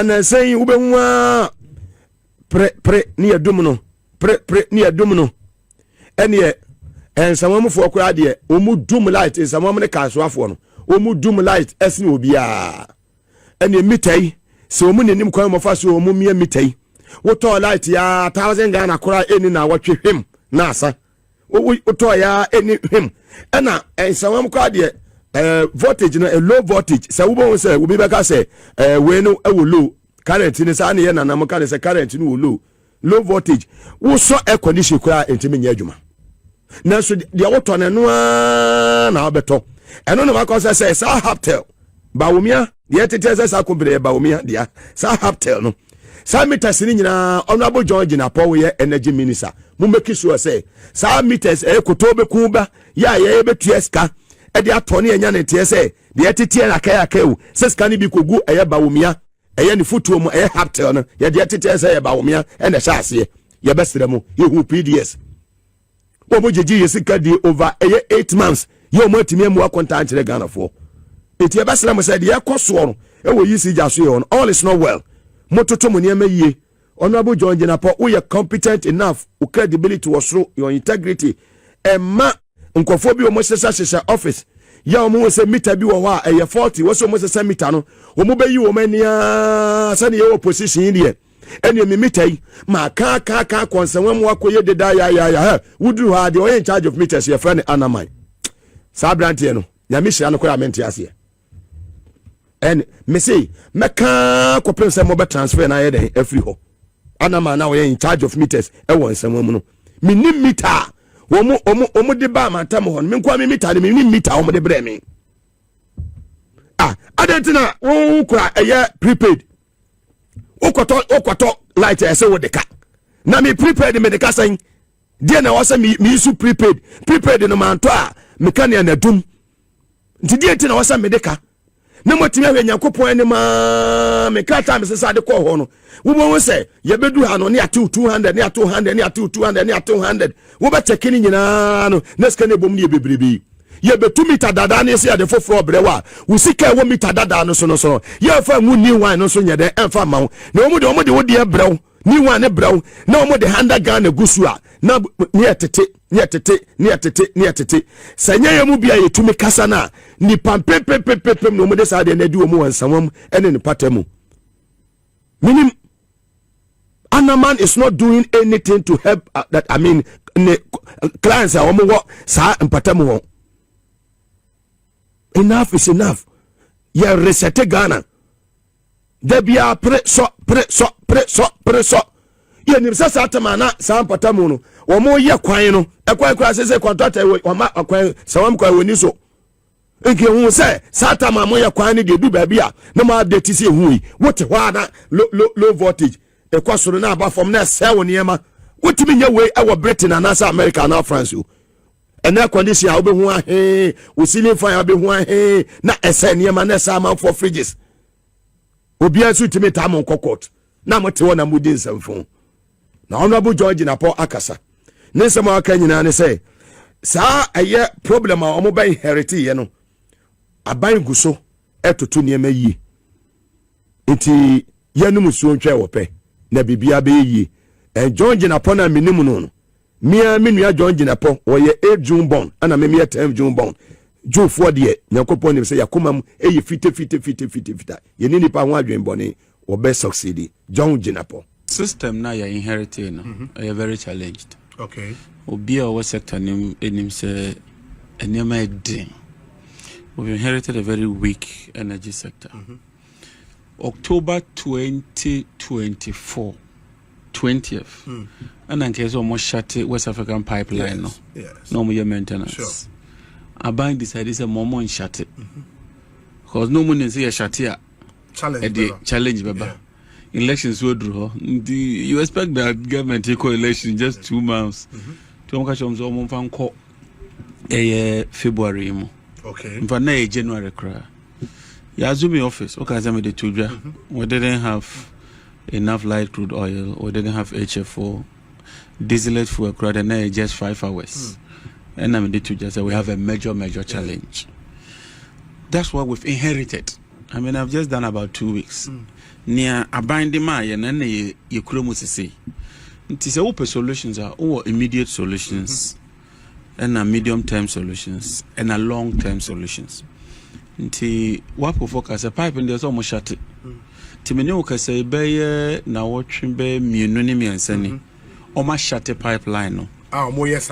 na say ube nwa pre ni adum no pre ni adum no ene ensawam fo kura de omu dum light ensawam ne kasoafo no omu dum light esne obia ene mitai se omu nenim kwan mo fa so omu mia mitai woto light ya 1000 Ghana kura eni na watwe hwem na asa woto ya eni hwem ena ensawam kura de voltage no a low voltage se wo bon se wo bi beka se we no e wo low current ni sa na ye na nam ka se current ni wo low voltage wo so air condition kura entimi nya adwuma na so dia woto na no na obeto eno no ma ko se sa Hubtel bawomia dia tete sa kombre bawomia dia sa Hubtel no sa meters ni nyina honorable John Jinapor we energy minister mu make sure say sa meters kotobe kuba ya ye betua ska e dia tone enya ne tie say dia tete na kai akau se ska ni bi kogu eye bawomia eye ni futuo mu eye Hubtel no ye dia tete say bawomia e na sha ase ye besere mu ye hu PDS omo jeji yesika di over 8 months ye omo atimi amu akonta anchire Ghana for eti e besere mu say de yakoso no e wo ECG aso ye on all is not well mototo mo niam yie honorable John Jinapor we are competent enough o credibility was through your integrity emma nkofo bi omo sesa office ya omo se meter bi wo ho a e 40 wo so omo sesa meter no omo be yi wo mania sane ye opposition die ene mi meter ma ka konsenwa mo akoye deda ya wudu ha de o in charge of meters your friend Anaman sa brantie no ya mi hira no kora menti ase and me say meka ko pense mo be transfer na ye den every ho Anaman na we in charge of meters e won senwa mu no mi ni meter omo de ba matam ho me kwa me meter me ni meter omo de bre me adentina wo kura eye prepaid okoto light ese wo de ka na me prepaid me de ka san die na wasa me su prepaid no manto a mekania na dum nti die ti na wasa me de ka na motimi ahwe Nyankopon ani ma me ka ta me sesa de ko ho no wo bo se ye bedu ha no ne atu 200 ne atu 100 ne atu 200 ne atu 100 wo be tekini nyina no neska ne bom ne bebrebe ye betu mita dada ne se ade foforo brewa wo sika wo mita dada no so ye fa mu ni wan no so nye de emfa ma wo na omo de wo de brew ni wan ne brew na omo de 100 Ghana gusu a na ne atete sanya ye mu bia ye tumi kasa na ni pampepepepepem no omo de sa de na di omo wansamam ene ne patamu minim Anaman is not doing anything to help that I mean clients are omo wo sa mpatamu ho. Enough is enough. Ya resete Ghana. Debia pre so. Ye ni sasa atamana sa patamu no. Omo ye kwan no. Ekwan kura sese contract o ma akwan sawam kwa woni so. Nke hu se sata ma mo ye kwan ni de du ba bia na ma update se hu yi. Wote hwa na low voltage. Ekwaso na aba from na se woni ema. Wotimi nya we e wo Britain na na America na France o. And air condition I will be one hey, we ceiling fan I will be one hey, na esen yema na sama for fridges. Obia su timi ta mon kokot. Na mo te wona mudi nsamfo. Na honorable John Jinapor akasa. Ne nsema aka nyina ne say, sa aye problem a omo ban inherit ye no. Aban guso etoto niema yi. Enti ye no musuo ntwe wo pe. Na bibia be yi. And John Jinapor na minimu no. Mia minua John Jinapor oye 8 June born ana me 10 June born June 4 de Nyankopon ne se yakomam eye fite ye ni nipa ho adwen bone wo be succeed John Jinapor system na ya inherited no very challenged. Okay. Obi a what sector enim se enema edin. We inherited a very weak energy sector. October 2024 20th. And in case almost shut West African pipeline, no, no more maintenance. Sure. Abang decided a moment shut it because no one is here shut here. Challenge, baba. Elections will draw. You expect that government take election just 2 months. To catch on some fan call a February. Okay. In fact, January cry. Yazumi office. Okay, I made the two. We didn't have enough light crude oil, or didn't have HFO, distillate fuel crowd, and just 5 hours. And I'm to just say we have a major challenge. That's what we've inherited. I mean, I've just done about 2 weeks. Near a binding my and then ye chromosy. It is open solutions are all immediate solutions and a medium term solutions and a long term solutions. Nti wapo focus a pipe and there's almost shut it. Timino can say bay now watching bay munimi and sending almost shut a pipeline. No. Our more yes,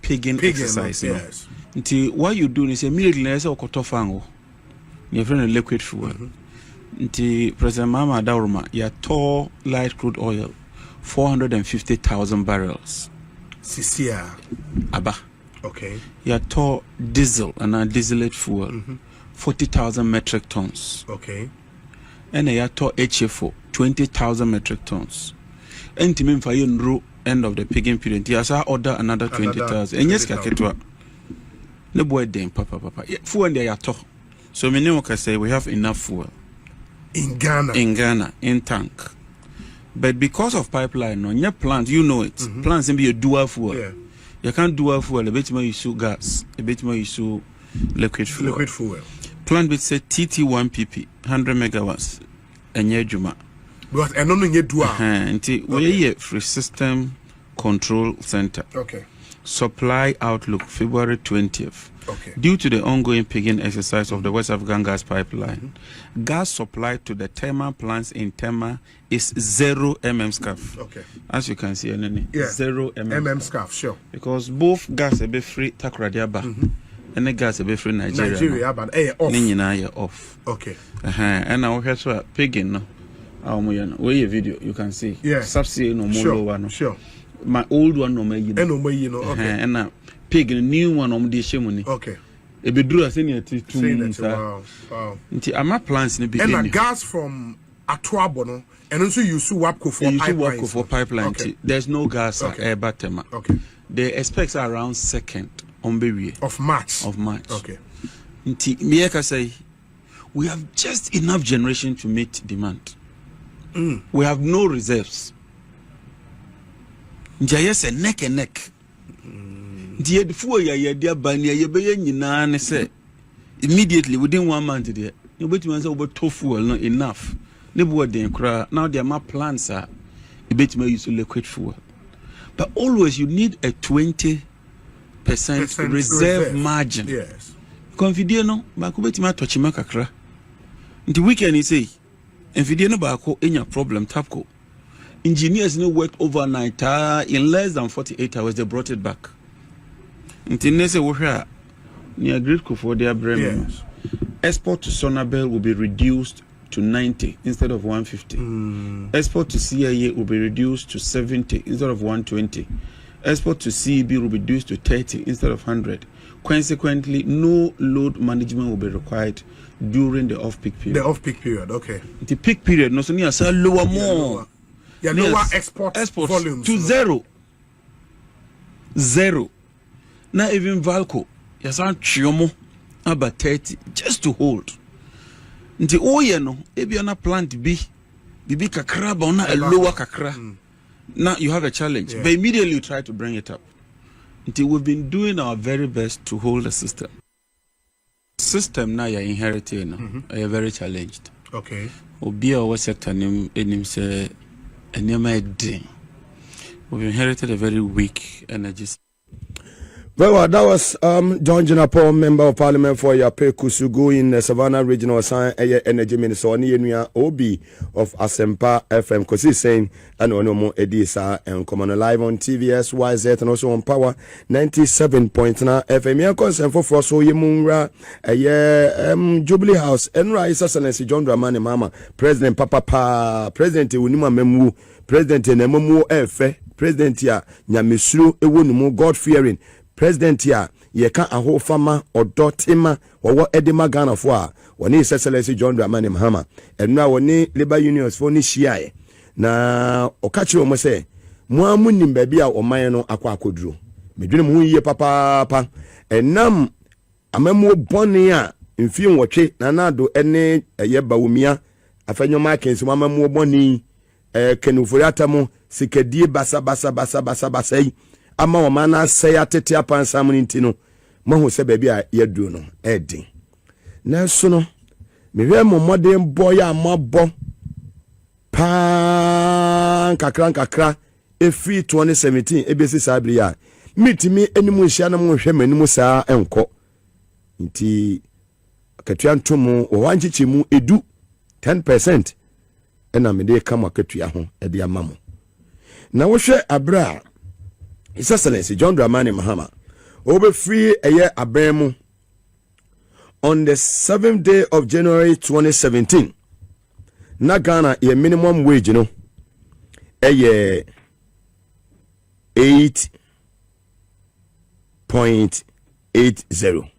pigging exercise. Yes. Nti what you do is immediately as a cotofango. Your friend liquid fuel. Nti President Mama Dauruma, ya tall light crude oil 450,000 barrels. Sisia. Abba. Okay. Ya tall diesel and a dieselate fuel 40,000 metric tons. Okay. And ya tall HFO 20,000 metric tons. And Timim Fayin end of the pigging period. Yasa order another 20,000. And yes, Kaketwa. No boy dame, papa. Fuel and ya talk. So many can say we have enough fuel. In Ghana, in tank. But because of pipeline, on your plant, you know it. Plants can be a dual fuel. Yeah. You can't dual fuel. A bit more you use gas. A bit more you use liquid fuel. Plant bit say TT1PP 100 megawatts. And yeah, Juma. Because I don't know dual. Until we free system control center. Okay. Supply outlook February 20th. Okay. Due to the ongoing pigging exercise of the West African gas pipeline, gas supply to the thermal plants in Tema is 0 SCF. Okay. As you can see, 0 SCF, sure. Because both gas are free Takradiaba and the gas are free Nigeria. But off. Off. Okay. And now we have to pigging. Where your video you can see. Yeah. Subsea no more no. Sure. My old one no me. Okay. And pig in new one on the shemoni. Okay. A bedroom senior 2 months. Wow. Nti ama plants ni be. And a gas from Atuabono and also you use WAPCO for pipeline. Okay. There's no gas at Tema. Okay. The expects are around 2nd on Berry of March. Okay. Nti Mieka say we have just enough generation to meet demand. We have no reserves. Njaya say neck and neck. The fuel ya dear banya ye be nyina ne say immediately within 1 month there you bet me say over fuel not enough ne bo den kra now there are plants are you bet me use liquid fuel but always you need a 20% reserve margin. Yes, confidie no ba ko bet me atochima kakra the weekend you say enfidie no ba ko enya problem tapco engineers no worked overnight in less than 48 hours they brought it back. Ntinese wohwe near grateful for their brain. Export to Sonabel will be reduced to 90 instead of 150. Export to CIA will be reduced to 70 instead of 120. Export to CEB will be reduced to 30 instead of 100. Consequently, no load management will be required during the off-peak period. Okay. The peak period, no, so near lower more. Lower exports volumes to zero. Not even Valco, yasan chiomo about 30 just to hold. Nti no, ebi na plant bibi kakra ba na a lower kakra. Now you have a challenge, but immediately you try to bring it up. Nti we've been doing our very best to hold the system. System now you inherited are very challenged. Okay. Obi our sector enim say we've inherited a very weak energy. Well, that was John Jinapor, Member of Parliament for Yape Kusugu in the Savannah Regional Assign Energy Minister Oniya OB of Asempa FM. Because he's saying, I know no more Edisa and come on live on TVS, YZ, and also on Power 97.9 FM. Yeah, concern for so Yemunra, Jubilee House, and His Excellency John Dramani Mama, President Papa, President Unima Memu, President Nemu Efe, President Ya Nyamisru Ewunumu, God fearing. President ya yeka aho fama odotima wo edema Ghana fo a woni His Excellency John Dramani Mahama enna woni labor unions fo ni hia na okachiro mo se mo amunim ba bia oman no akwakoduro medwene mo yiye papa enam amamu boni a mfi nwotwe na nado ene eye bawumia afanyoma kensi amamu boni kenufori atamo sikadie basa ama o mana say atete apansa munti no mahu se baabi a yaduru no edin na so no hwe mo modern boy amabo pa kakra efri 2017 ebesi sabri ya mitimi enimu hia na mo hwe manimu saa enko nti akatua ntomo o wanchichi mu edu 10% ena mede kama akatua ho ede amamo na wo hwe abra His Excellency John Dramani Mahama over free eye abremu on the 7th day of January 2017 na Ghana ye minimum wage no eye 8.80.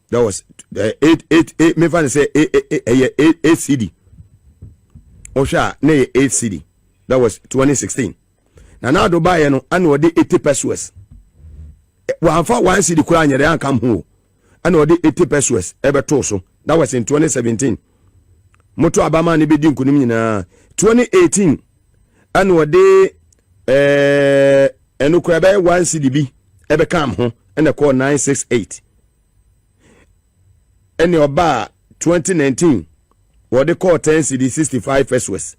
That was 8 me fan say 8 CD. Osha na 8 CD. That was 2016. Na now do buy no and we 80 pesos. Wa fa 1 CD kura nyere an kam ho. And we 80 pesos ebe to so. That was in 2017. Moto abama ni be di nkunim nyina 2018 and we enu kura be 1 CD bi ebe kam ho and call 968. And your bar 2019 what they call 10 CD 65 pesos.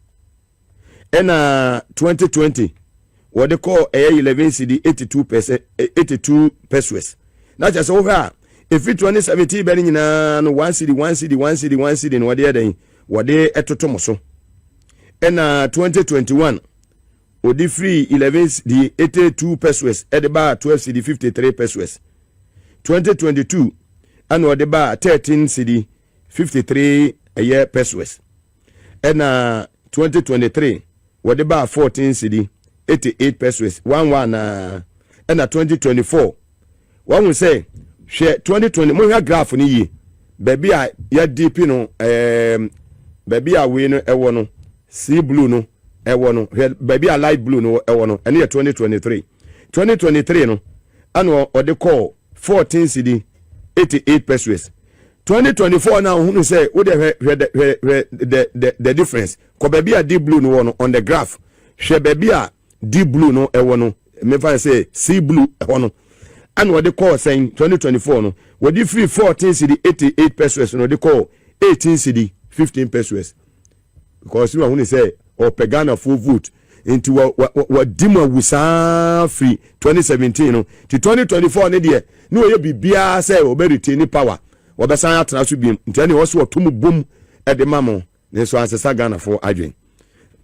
And 2020 what they call 11 CD 82 pesos. Not just over. If it 2017 benning na 1 CD and what they are what they etotomoso. And 2021 what they free 11 CD 82 pesos at the bar 12 CD 53 pesos. 2022 and what the bar 13 CD 53 a year pesos. And 2023 what the bar 14 CD 88 pesos. And 2024 one will say share 2020 more graph ni ye baby a ya deep no baby a we no ewo no sea blue no ewo no baby a light blue no ewo no and 2023 no and what they call 14 CD 88 pesos. 2024 now who say what the difference ko baby a deep blue no on the graph share baby a deep blue no ewo no me fa say sea blue ewo no and what they call saying 2024 no what the free 14 CD 88 pesos no they call 18 CD 15 pesos because you who say or pegana full vote into what dimo wusa free 2017 no to 2024 ne de no ye bibia say oberity ni power obesan atra so bi ntani wo so otomu bom e de mamo ne so ansesa Ghana for adwen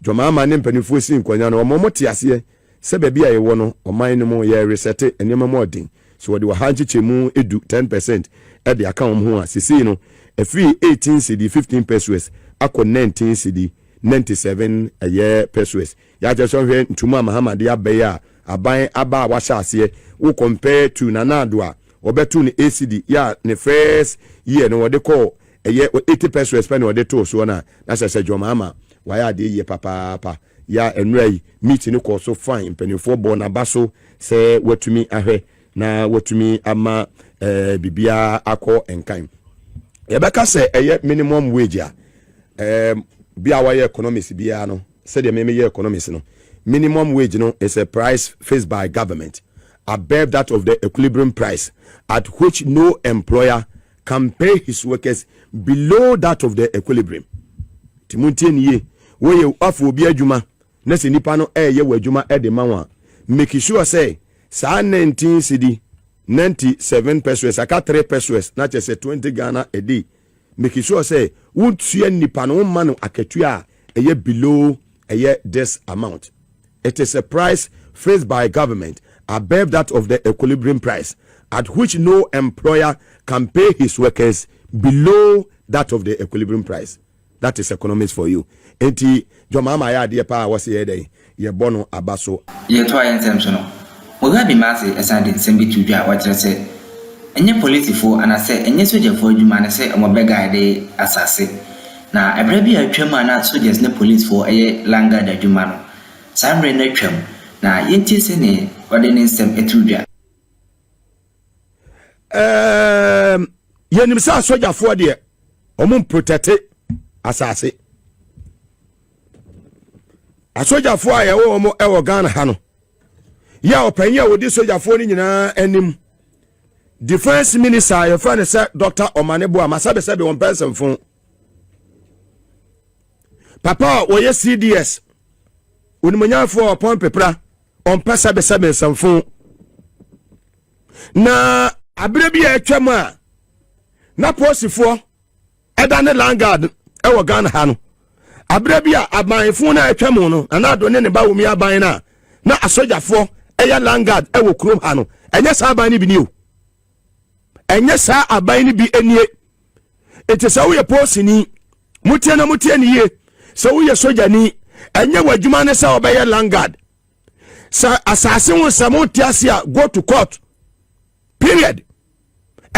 joma ma ne mpanifo sin kwanya no omo motiase se bia ye wo no oman no mo ye reset enema mo odin so what the hanchiche mu edu 10% at the account ho asisi no a free 18 CD 15 pesos akọ 19 CD 97 a year pesos ya je so hwe ntuma Muhammad ya beya aban aba washa ase wo compare to nanado a obetu ni ACD ya ne first year no what they call a year 80 pesos spend what they to so na say joma ama waya de ye papa ya enrai meet ni ko so fine penifo bo na baso say watumi ahwe na watumi ama bibia akọ enkan yebeka say minimum wage a bia wa economics bia no say the me economics no minimum wage no is a price fixed by government above that of the equilibrium price at which no employer can pay his workers below that of the equilibrium timuntie niye wo ye afọ obi adwuma na se nipa no ye wadwuma de manwa make sure say sa 19 CD 97 pesos aka 3 pesos na chese 20 Ghana a day make sure say would see nipa no man akatua eye below eye this amount. It is a price fixed by government above that of the equilibrium price at which no employer can pay his workers below that of the equilibrium price. That is economics for you. Enti jomama ya de pa was ye dey ye bono abaso ye to ayentem so no we ga bi mase esande sembi tudwa wa kire se enye police fo anase enye soldier fo adwuma na se mo be guide asase na ebra bi atwam na soldiers ne police fo eye langa da adwuma no samre na twam na yenti se ne wade ne nsem etudwa yenim sa soldier fo de omum protect asase a soldier fo aye wo mo e wo Ghana ha no ya opanya wo di soldier fo ni nyina anim defense minister your friend say Dr. Omanebo amasabe sebe one person phone papa wo ye CDS unimunya for upon pepra on pesa be sebe phone na abire bi atwam a na posifo eda ne langard e wo Ghana ha no abire bi a abanfo na atwam no na ado ne ba wo mi aban na asojafo eya langard e wo krom ha no enye sa aban ni bi ni o enye sa aban ni bi enie ete sa wo ye posini mutie na mutie ni ye sa wo ye soja ni enye wadwuma ne sa obeye langard sa asase wo samo tiasia go to court period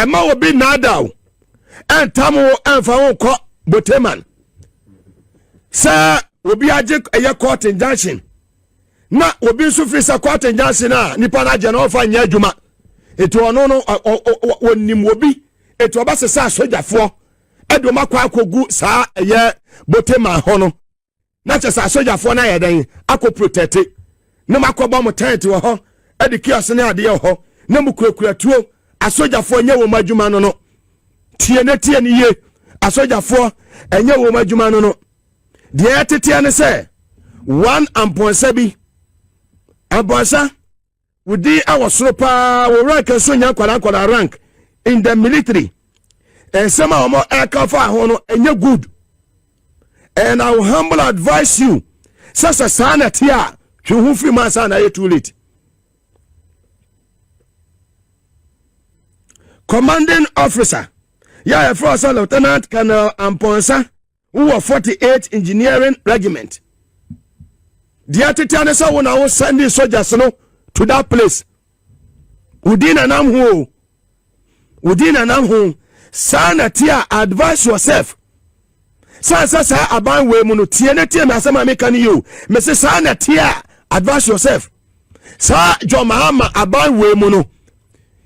ema obi nadaw entamo enfa wo ko boteman sa obi aje eye court injunction na obi nso fi sa court injunction na nipa na je na ofa nya adwuma eto ono no onim obi eto obase sa sojafo edoma kwa akogu sa eye boteman ho no na che sa sojafo na ye den akọ protect na makoba mo tent wo ho edikios ne ade ho na mukurakura tuo asojafo nya wo madwuma no tie ni ye asojafo enya wo madwuma no de etete ne se 1.7 abonsa wudi awosoro pa wo rank so nya kwara rank in the military and some of more aircraft ho no enya good and I will humble advise you sasa sana tia hwu fi ma sana ye too late. Commanding officer ya first lieutenant colonel Amponsa who was 48 engineering regiment the atitane say wona wo send soldiers no to that place udina nam ho sana tia advise yourself sa aban we mu no tie na asema me kan you me say sana tia advise yourself sa jo mahama aban we mu no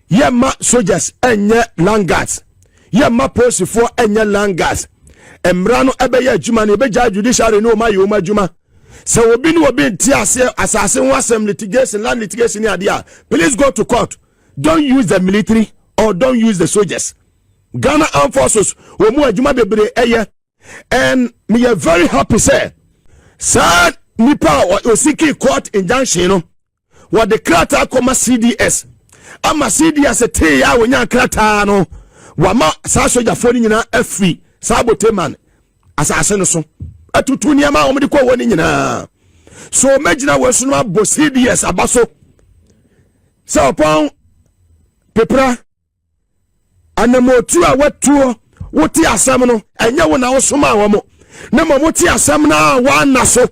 yema soldiers enye langards yema police for enye langards emra no ebeye adwuma no ebeja judiciary no ma yoma adwuma se obi no obi nti asase ho asem litigation land litigation ade please go to court. Don't use the military or don't use the soldiers. Ghana Armed Forces wo mu adwuma bebre eye and me are very happy say sad nipa o seeking court injunction no what the krata koma CDS ama CDS te ya wonya krata no wama sa soja foni nyina afi saboteman asase no so atutu niama o mede ko woni nyina so magina wesu no bo CDS abaso so pon pepra anamotu a watuo woti asam no enye wo na wo soma wo mo na mo ti asam na wa na so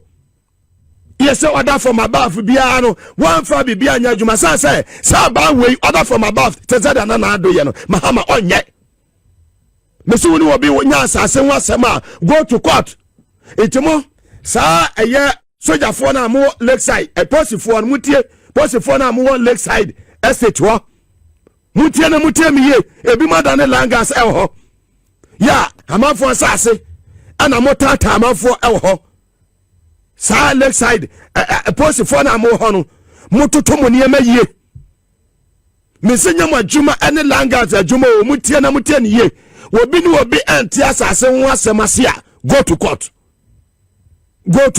yese order from above bia no one fra bia anya adwuma say ba we order from above tezada na ado ye no mahama onye mesu woni obi nya asase ho asema go to court etimo sa eye soldier for na mo lakeside e post for no mutie post for na mo lakeside estate ho mutie na mutie mi ye ebi madane langas e ho ya amafo asase ana motata amafo e ho sa lakeside post for na mo ho no mutoto mo niema ye mesenya mo adwuma ene langas adwuma o mutie na mutie ne ye obi ni obi anti asase ho asemase a go to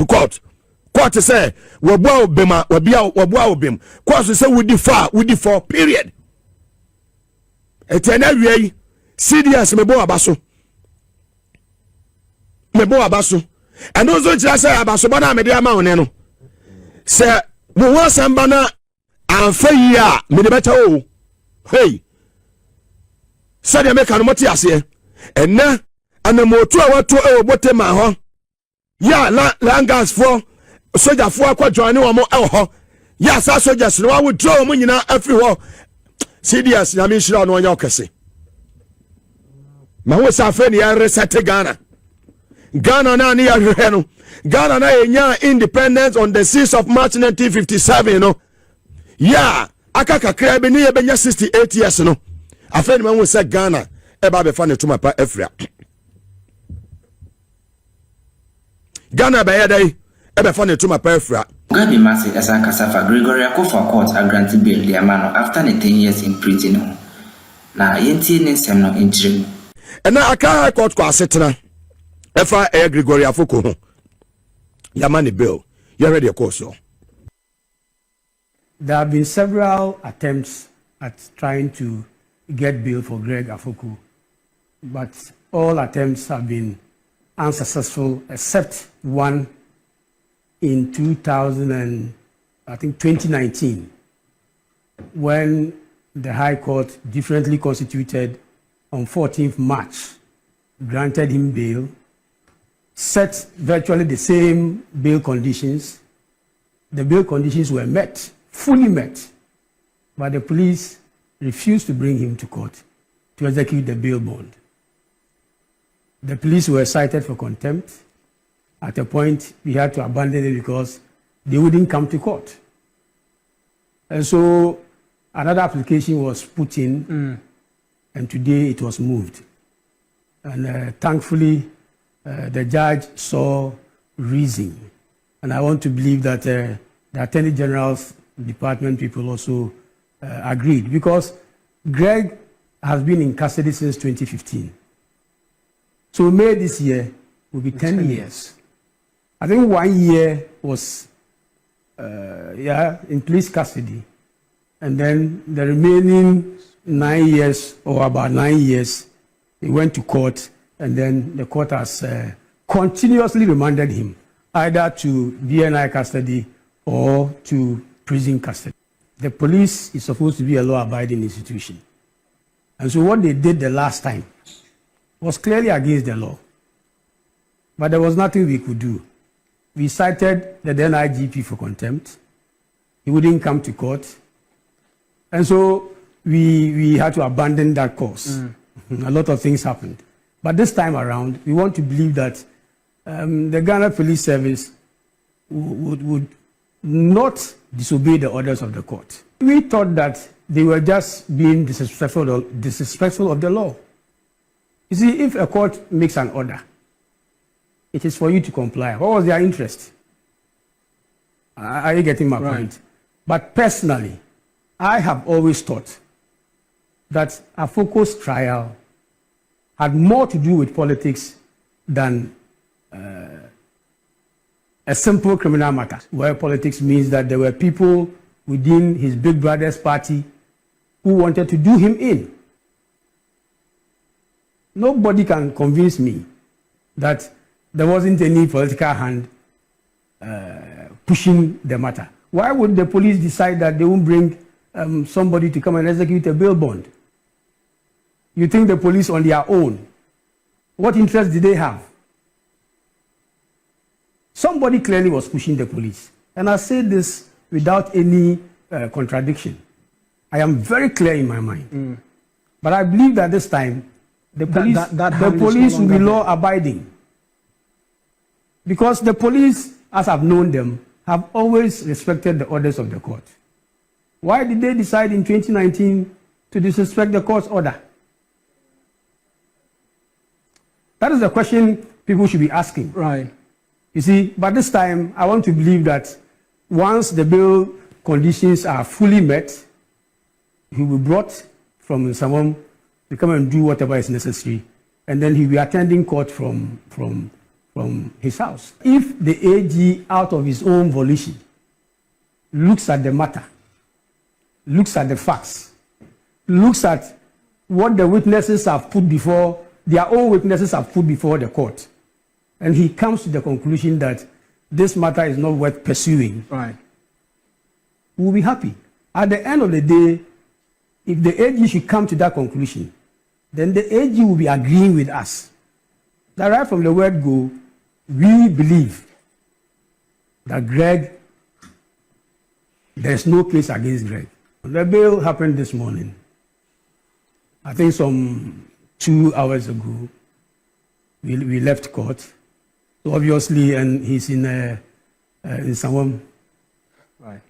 court court say wobua obema wobua obem court say we defer period etena wiei CDS mebo abaso and also just say abaso bana me dey ma one no say wo wasamba na amfa yi a me de beta o hey sadia me kan moti ase enna anamotu a wato e obote ma ho ya langas for soldier for akwa join wo mo e ho ya sa soldiers no wa withdraw mo nyina afi ho CDS na me shira no anya okese ma wo sa fe ni ya reset Ghana na ni ya hwe no Ghana na enya independence on the 6th of March 1957 no ya aka kakra be ni ye benya 68 years no afa ni ma wo sa Ghana e ba be fa ne tuma pa Afria Ghana ba ya dai e be fa ne tuma pa Afria Gabi Masi as an Kasafa Gregory Akufo Court a granted bail the amount after 10 years in prison. na yenti ne nsem no enkyire mu ena aka high court kwa setena efa Gregory Afoko ho yamani bill you ready of course so there have been several attempts at trying to get bail for Greg Afoko, but all attempts have been unsuccessful except one in 2019 when the High Court differently constituted on 14th March granted him bail, set virtually the same bail conditions. The bail conditions were met, fully met, but the police refused to bring him to court to execute the bail bond. The police were cited for contempt. At a point, we had to abandon it because they wouldn't come to court. And so another application was put in, and today it was moved. And thankfully, the judge saw reason. And I want to believe that the Attorney General's department people also agreed, because Greg has been in custody since 2015. So May this year will be 10 years. I think 1 year was in police custody, and then the remaining 9 years, or about 9 years, he went to court, and then the court has continuously remanded him either to BNI custody or to prison custody. The police is supposed to be a law-abiding institution, and so what they did the last time was clearly against the law, but there was nothing we could do. We cited the then IGP for contempt. He wouldn't come to court, and so we had to abandon that course. A lot of things happened, but this time around, we want to believe that the Ghana Police Service would not disobey the orders of the court. We thought that they were just being disrespectful of the law. You see, if a court makes an order, it is for you to comply. What was their interest? Are you getting my point? But personally, I have always thought that Afoko's trial had more to do with politics than a simple criminal matter, where politics means that there were people within his big brother's party who wanted to do him in. Nobody can convince me that there wasn't any political hand pushing the matter. Why would the police decide that they won't bring somebody to come and execute a bail bond? You think the police on their own, what interest did they have? Somebody clearly was pushing the police. And I say this without any contradiction. I am very clear in my mind. But I believe that this time, the police will be law-abiding. Because the police, as I've known them, have always respected the orders of the court. Why did they decide in 2019 to disrespect the court's order? That is the question people should be asking. Right. You see, but this time, I want to believe that once the bail conditions are fully met, he will be brought from someone to come and do whatever is necessary, and then he will be attending court from his house. If the AG, out of his own volition, looks at the matter, looks at the facts, looks at what the witnesses have put before, their own witnesses have put before the court, and he comes to the conclusion that this matter is not worth pursuing, right, we'll be happy. At the end of the day, if the AG should come to that conclusion, then the AG will be agreeing with us. That right from the word go, we believe that Greg, there's no case against Greg. The bail happened this morning. I think some 2 hours ago, we left court. So obviously, and he's in someone. Right.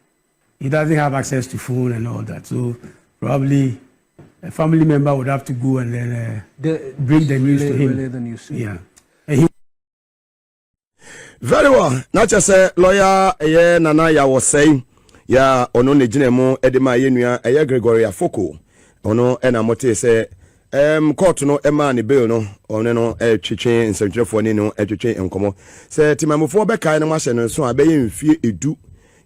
He doesn't have access to phone and all that. So probably a family member would have to go and then bring the news to him. Relay the news. Yeah. Very well. Not just a lawyer, Nana, ya was saying, ya ono ne Jinapor edema yenua, Gregory Afoko. ono ena mote se court no ema ne bail no ono no twetwe nsentwerefo ni no twetwe enkomo se timamofo be kai no mahye no so abeye mfie edu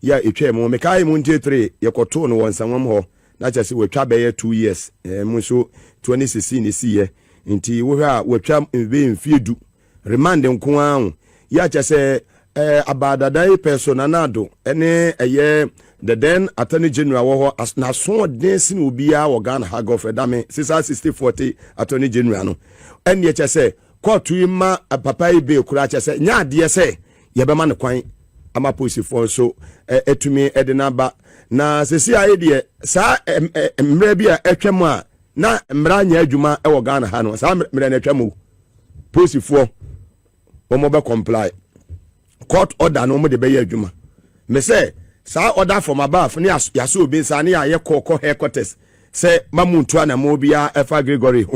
ya etwa mu mekai mu ntie 3 yekoto no wonsanwam ho na kyase wetwa beye 2 years mu so 2016 ni siye nti wo hwa wetwa be mfie edu remand nko an ya kyase abadadai personanado ene eye the then attorney general wo na so dance ni obia wo Ghana Hagof Edame 6040 attorney general no ene ye kyase court ma papa ibe kura kyase nya de se ye be ma ne kwan ama posifo so etumi edinaba na sesi aye de sa mra bi a etwam a na mra nya adwuma e wo Ghana ha no sa mra na etwam posifo wo mo be comply court order no mo de be ya adwuma me say sa order from above ni yaso obi sa ni aye kokko headquarters say mamuntu na mo bia efa Gregory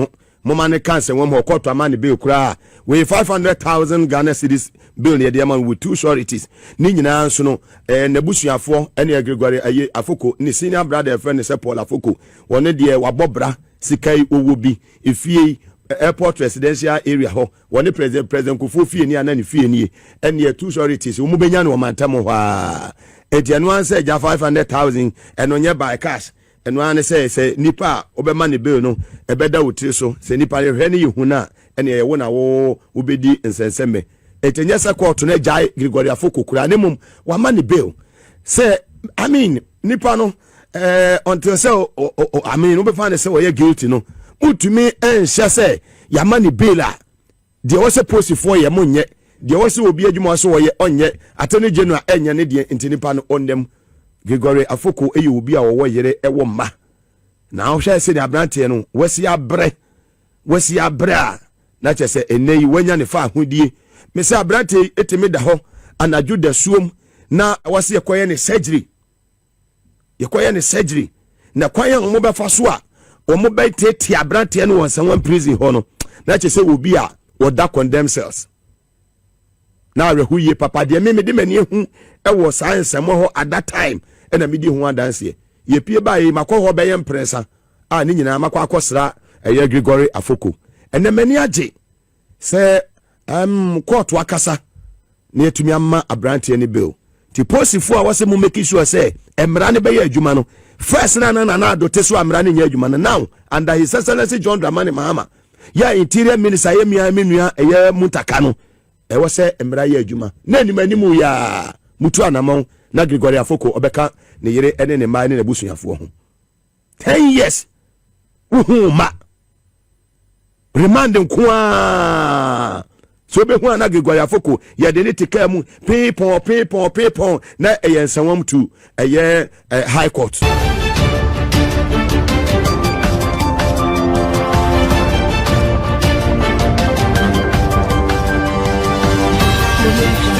mo man cancer wo mo court amani be kura we 500,000 Ghana cedis bill ne de man with 2 sureties ni nyina nso no nabusuafo ene Gregory aye afoko ni senior brother friend say Paul afoko woni de wabobra sikai owo bi efie airport residential area ho woni president Kufuor fie ni anani fie ni ene 2 sureties wo mo benya no mantam ho a etianu anse ja 500,000 eno nye by cash eno an say nipa obema ne bill no ebeda wotire so se nipa hwe ne yehuna ene ye wo na wo obedi nsenseme etenye se court na jai Gregory Afoko kura ne mum wa ma ne bill say I mean nipa no until say I mean we find say we guilty no utumi enhye say ya ma ne bill a de wo se post for ye monye de wo se obi adwuma so wo ye onye attorney general enye ne de intinipa no ondem Gregory Afoko eye obi a wo yere ewo ma na wo hwe se de abrante no wasi abre na che se eneyi wanya ne fa ahodie me se abrante etimi da ho anadwo da suom na wasi yekoye ne surgery na kwanya mo be fa so a o mo be tete abrante no wonsanwan prison ho no na che se obi a wo da condemn cells na rehuye papa de me de mani hu e wo science mo ho at that time e na me di hu adanse ye pie ba yi makọ ho be ye mpresa a ni nyina makọ akosra eye Gregory Afoko ene mani age se court wakasa na etumi amma abrante ni bill ti posifo a wase mu make sure say emra ne be ye adwuma no first na adote so amra ne nya adwuma no now under his excellency John Dramani Mahama ya interior minister ye mia menua eye Muntaka no e wo se emra ye adwuma na animanimu ya mutu anamon na Gregory Afoko obeka ne yere ene ne mai ne busuafo ho 10 years ma remand kwa so be hu na Gregory Afoko ya de ne tika mu pipon na eyensanwam tu eye high court Thank you.